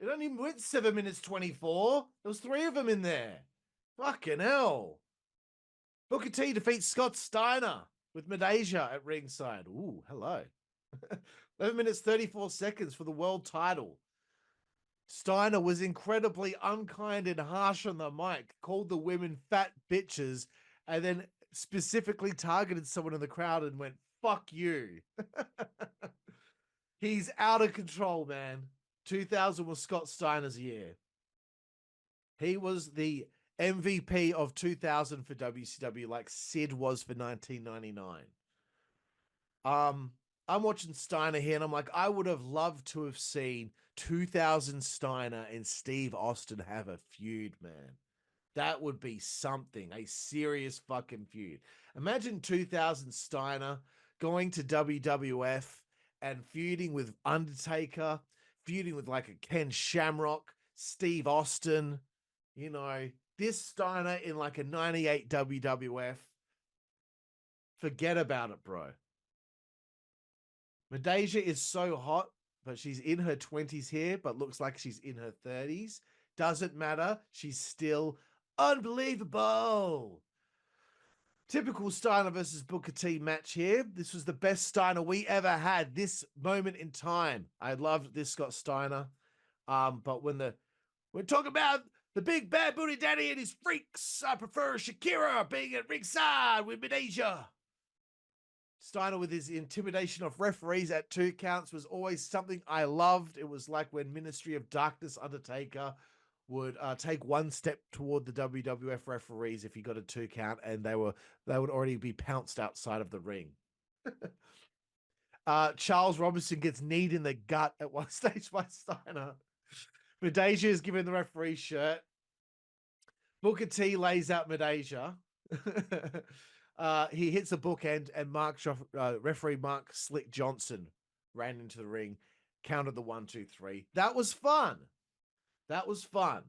It only went 7 minutes 24. There was 3 of them in there. Fucking hell. Booker T defeats Scott Steiner with Midajah at ringside. Ooh, hello. 11 minutes 34 seconds for the world title. Steiner was incredibly unkind and harsh on the mic, called the women fat bitches, and then specifically targeted someone in the crowd and went, "Fuck you." He's out of control, man. 2000 was Scott Steiner's year. He was the MVP of 2000 for WCW, like Sid was for 1999. I'm watching Steiner here, and I'm like, I would have loved to have seen 2000 Steiner and Steve Austin have a feud, man. That would be something, a serious fucking feud. Imagine 2000 Steiner going to WWF and feuding with Undertaker, feuding with like a Ken Shamrock, Steve Austin, you know, this Steiner in like a 98 WWF. Forget about it, bro. Midajah is so hot, but she's in her 20s here, but looks like she's in her 30s. Doesn't matter. She's still unbelievable. Typical Steiner versus Booker T match here. This was the best Steiner we ever had this moment in time. I loved this Scott Steiner. But when we're talking about the big bad booty daddy and his freaks, I prefer Shakira being at ringside with Midajah. Steiner with his intimidation of referees at 2 counts was always something I loved. It was like when Ministry of Darkness Undertaker would take one step toward the WWF referees if he got a 2 count, and they would already be pounced outside of the ring. Charles Robinson gets kneed in the gut at one stage by Steiner. Midajah is given the referee shirt. Booker T lays out Midajah. He hits a bookend, and referee Mark Slick Johnson ran into the ring, counted the 1, 2, 3. That was fun. That was fun.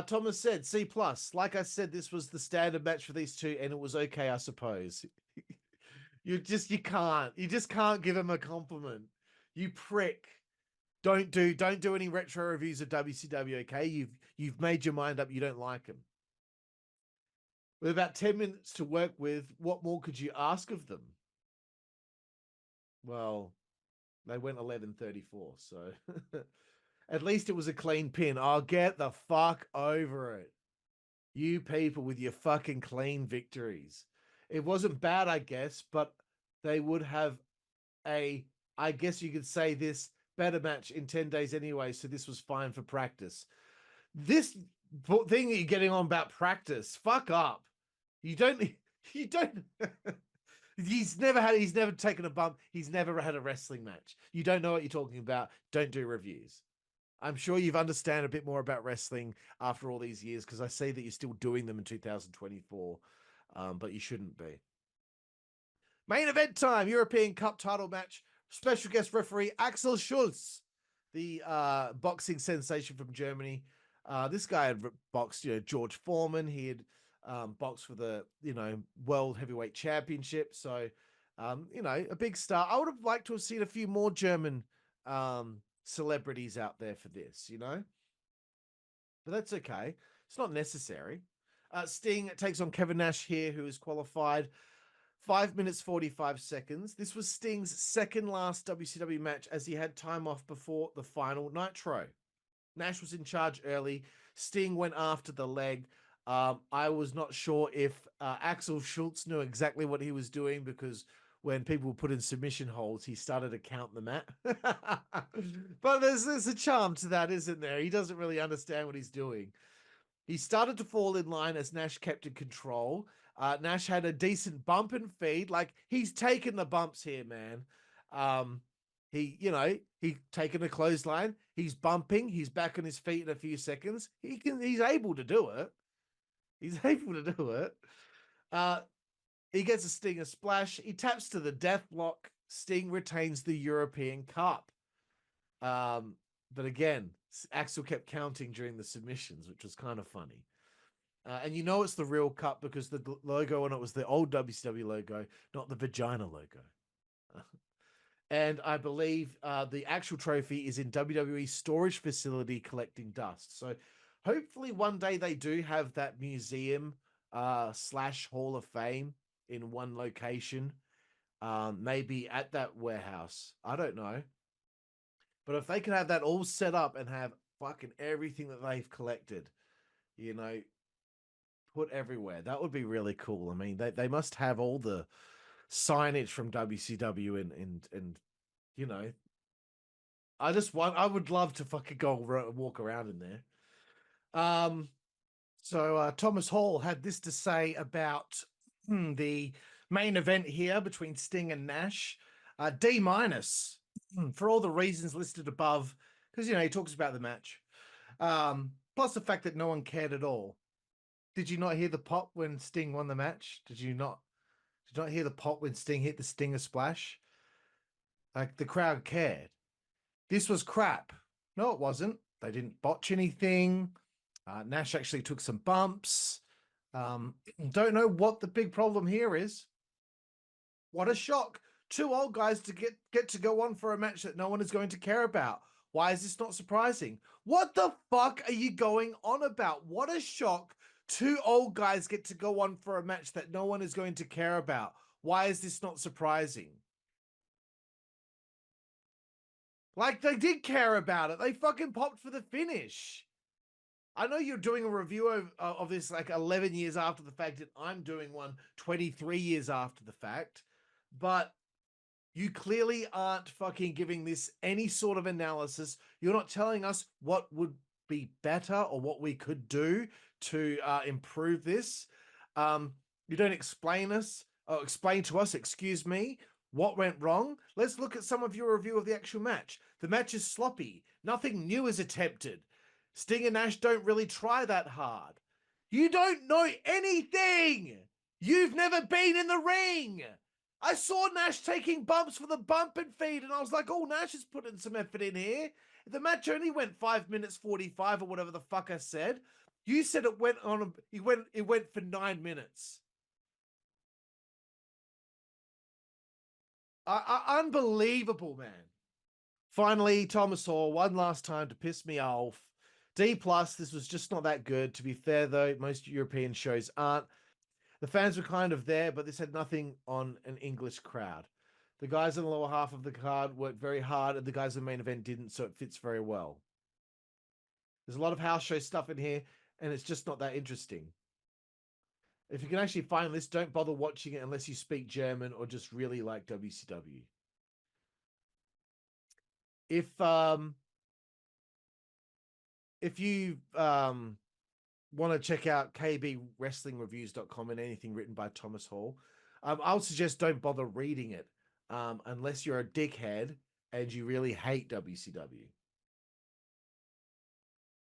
Thomas said C+. Like I said, this was the standard match for these two, and it was okay, I suppose. You just can't give him a compliment. You prick. Don't do any retro reviews of WCW, okay? You've made your mind up. You don't like him. With about 10 minutes to work with, what more could you ask of them? Well, they went 11:34, so At least it was a clean pin. I'll get the fuck over it. You people with your fucking clean victories. It wasn't bad, I guess, but they would have I guess you could say this better match in 10 days anyway, so this was fine for practice. This thing that you're getting on about practice, fuck up. You don't, you don't. He's never taken a bump. He's never had a wrestling match. You don't know what you're talking about. Don't do reviews. I'm sure you've understand a bit more about wrestling after all these years because I see that you're still doing them in 2024, but you shouldn't be. Main event time, European Cup title match. Special guest referee Axel Schulz, the boxing sensation from Germany. This guy had boxed, George Foreman. He had boxed for the, World Heavyweight Championship. So, a big star. I would have liked to have seen a few more German celebrities out there for this, but that's okay. It's not necessary. Sting takes on Kevin Nash here, who is qualified 5 minutes 45 seconds. This was Sting's second last WCW match as he had time off before the final Nitro. Nash was in charge early. Sting went after the leg. I was not sure if Axel Schulz knew exactly what he was doing because when people put in submission holds, he started to count them at. But there's a charm to that, isn't there? He doesn't really understand what he's doing. He started to fall in line as Nash kept in control. Nash had a decent bump and feed. Like, he's taken the bumps here, man. He taken a clothesline. He's bumping. He's back on his feet in a few seconds. He's able to do it. He's able to do it. He gets a Stinger splash. He taps to the death lock. Sting retains the European Cup. But again, Axel kept counting during the submissions, which was kind of funny. And it's the real cup because the logo on it was the old WCW logo, not the vagina logo. And I believe the actual trophy is in WWE storage facility collecting dust. So hopefully one day they do have that museum / Hall of Fame in one location. Maybe at that warehouse. I don't know. But if they can have that all set up and have fucking everything that they've collected, put everywhere, that would be really cool. I mean, they must have all the signage from WCW and I would love to fucking go walk around in there. So Thomas Hall had this to say about the main event here between Sting and Nash. D- for all the reasons listed above, because he talks about the match. Plus the fact that no one cared at all. Did you not hear the pop when Sting won the match? Did you not hear the pop when Sting hit the Stinger splash? Like, the crowd cared. This was crap. No, it wasn't. They didn't botch anything. Nash actually took some bumps. Don't know what the big problem here is. What a shock. Two old guys to get to go on for a match that no one is going to care about. Why is this not surprising? What the fuck are you going on about? What a shock. Two old guys get to go on for a match that no one is going to care about. Why is this not surprising? Like, they did care about it. They fucking popped for the finish. I know you're doing a review of this like 11 years after the fact, and I'm doing one 23 years after the fact, but you clearly aren't fucking giving this any sort of analysis. You're not telling us what would be better or what we could do to improve this. You don't explain to us, excuse me, what went wrong. Let's look at some of your review of the actual match. The match is sloppy. Nothing new is attempted. Sting and Nash don't really try that hard. You don't know anything. You've never been in the ring. I saw Nash taking bumps for the bump and feed, and I was like, oh, Nash is putting some effort in here. The match only went 5 minutes 45 or whatever the fuck I said. You said it went on. It went for 9 minutes. Unbelievable, man. Finally, Thomas Hall, one last time to piss me off. D+, this was just not that good. To be fair, though, most European shows aren't. The fans were kind of there, but this had nothing on an English crowd. The guys in the lower half of the card worked very hard, and the guys in the main event didn't, so it fits very well. There's a lot of house show stuff in here, and it's just not that interesting. If you can actually find this, don't bother watching it unless you speak German or just really like WCW. If you want to check out kbwrestlingreviews.com and anything written by Thomas Hall, I'll suggest don't bother reading it unless you're a dickhead and you really hate WCW.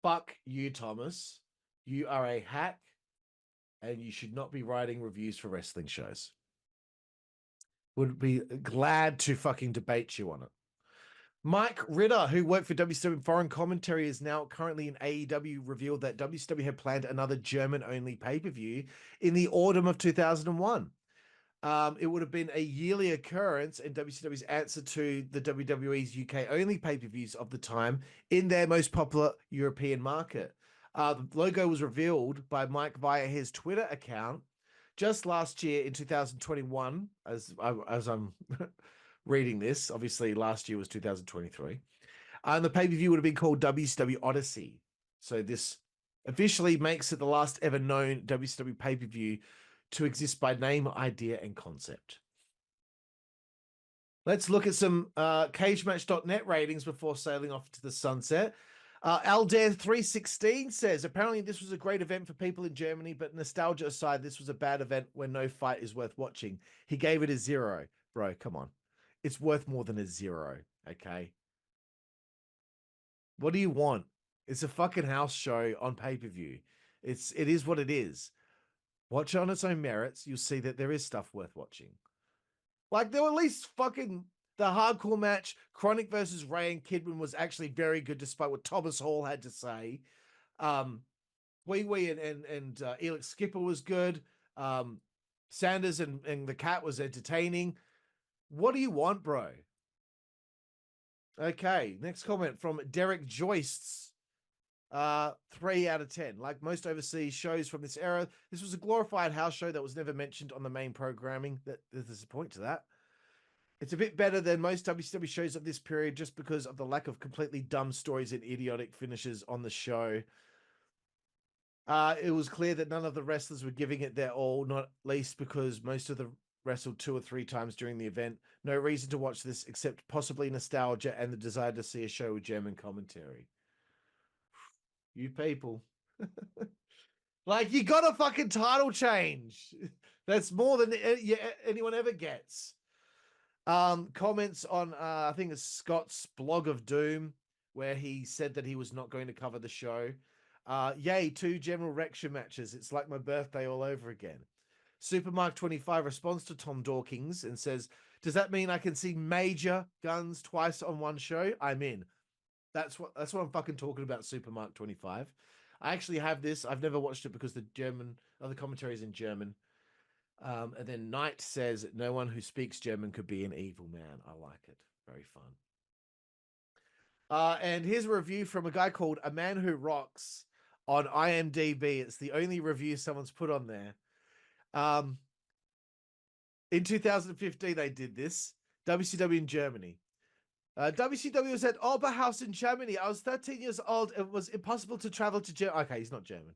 Fuck you, Thomas. You are a hack and you should not be writing reviews for wrestling shows. Would be glad to fucking debate you on it. Mike Ritter, who worked for WCW Foreign Commentary, is now currently in AEW, revealed that WCW had planned another German-only pay-per-view in the autumn of 2001. It would have been a yearly occurrence in WCW's answer to the WWE's UK-only pay-per-views of the time in their most popular European market. The logo was revealed by Mike via his Twitter account just last year in 2021, as I'm reading this. Obviously, last year was 2023. And the pay-per-view would have been called WCW Odyssey. So this officially makes it the last ever known WCW pay-per-view to exist by name, idea, and concept. Let's look at some cagematch.net ratings before sailing off to the sunset. Aldair316 says, apparently this was a great event for people in Germany, but nostalgia aside, this was a bad event where no fight is worth watching. He gave it a 0. Bro, come on. It's worth more than a 0, okay? What do you want? It's a fucking house show on pay-per-view. It is what it is. Watch it on its own merits. You'll see that there is stuff worth watching. Like, there were at least fucking the hardcore match, Kronik versus Ray and Kidman, was actually very good, despite what Thomas Hall had to say. Kwee and Elix Skipper was good. Sanders and the Cat was entertaining. What do you want, bro? Okay, next comment from Derek Joists. 3 out of 10. Like most overseas shows from this era, this was a glorified house show that was never mentioned on the main programming. There's a point to that. It's a bit better than most WCW shows of this period just because of the lack of completely dumb stories and idiotic finishes on the show. It was clear that none of the wrestlers were giving it their all, not least because most of them wrestled 2 or 3 times during the event. No reason to watch this except possibly nostalgia and the desire to see a show with German commentary. You people. Like, you got a fucking title change. That's more than anyone ever gets. Comments on, I think it's Scott's blog of doom, where he said that he was not going to cover the show. Yay, 2 general Rection matches. It's like my birthday all over again. Supermark25 responds to Tom Dawkins and says, does that mean I can see major guns twice on one show? I'm in. That's what I'm fucking talking about, Supermark25. I actually have this. I've never watched it because the commentary is in German. And then Knight says, no one who speaks German could be an evil man. I like it. Very fun. And here's a review from a guy called A Man Who Rocks on IMDb. It's the only review someone's put on there. In 2015, they did this. WCW in Germany. WCW was at Oberhausen, Germany. I was 13 years old. It was impossible to travel to Germany. Okay, he's not German.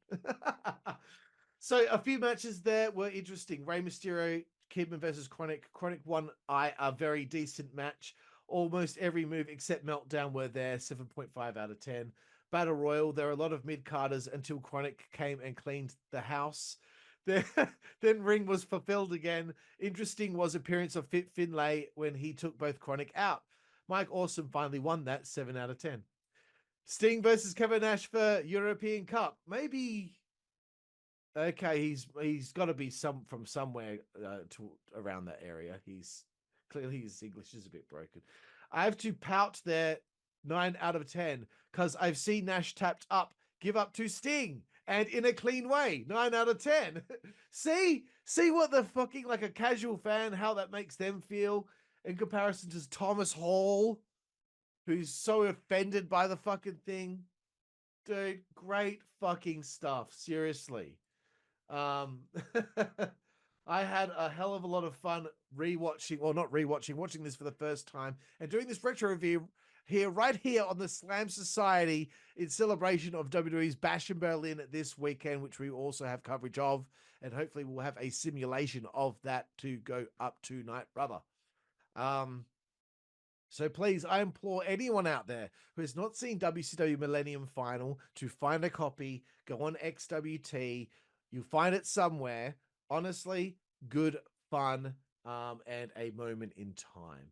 So a few matches there were interesting. Rey Mysterio, Kidman versus Kronik. Kronik won a very decent match. Almost every move except Meltdown were there. 7.5 out of 10. Battle Royal. There are a lot of mid-carders until Kronik came and cleaned the house. Then Ring was fulfilled again. Interesting was appearance of Finlay when he took both Kronik out. Mike Awesome finally won that, 7 out of 10. Sting versus Kevin Nash for European Cup. Maybe. Okay, he's got to be from somewhere to around that area. Clearly his English is a bit broken. I have to pout there, 9 out of 10, because I've seen Nash tapped up, give up to Sting, and in a clean way, 9 out of 10. See what the fucking, like a casual fan, how that makes them feel in comparison to Thomas Hall, who's so offended by the fucking thing. Dude, great fucking stuff. Seriously. I had a hell of a lot of fun watching this for the first time and doing this retro review right here on the Slam Society in celebration of WWE's Bash in Berlin this weekend, which we also have coverage of. And hopefully we'll have a simulation of that to go up tonight, brother. So please, I implore anyone out there who has not seen WCW Millennium Final to find a copy, go on XWT. You'll find it somewhere. Honestly, good fun and a moment in time.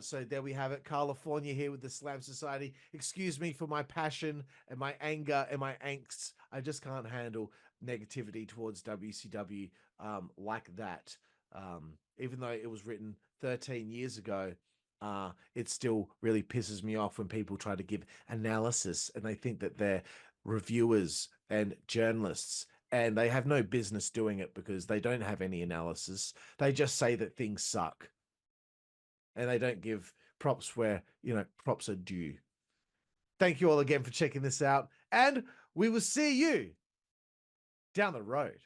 So there we have it. Karlifornia here with the Slam Society. Excuse me for my passion and my anger and my angst. I just can't handle negativity towards WCW like that. Even though it was written 13 years ago, it still really pisses me off when people try to give analysis and they think that they're reviewers and journalists, and they have no business doing it because they don't have any analysis. They just say that things suck and they don't give props where, props are due. Thank you all again for checking this out, and we will see you down the road.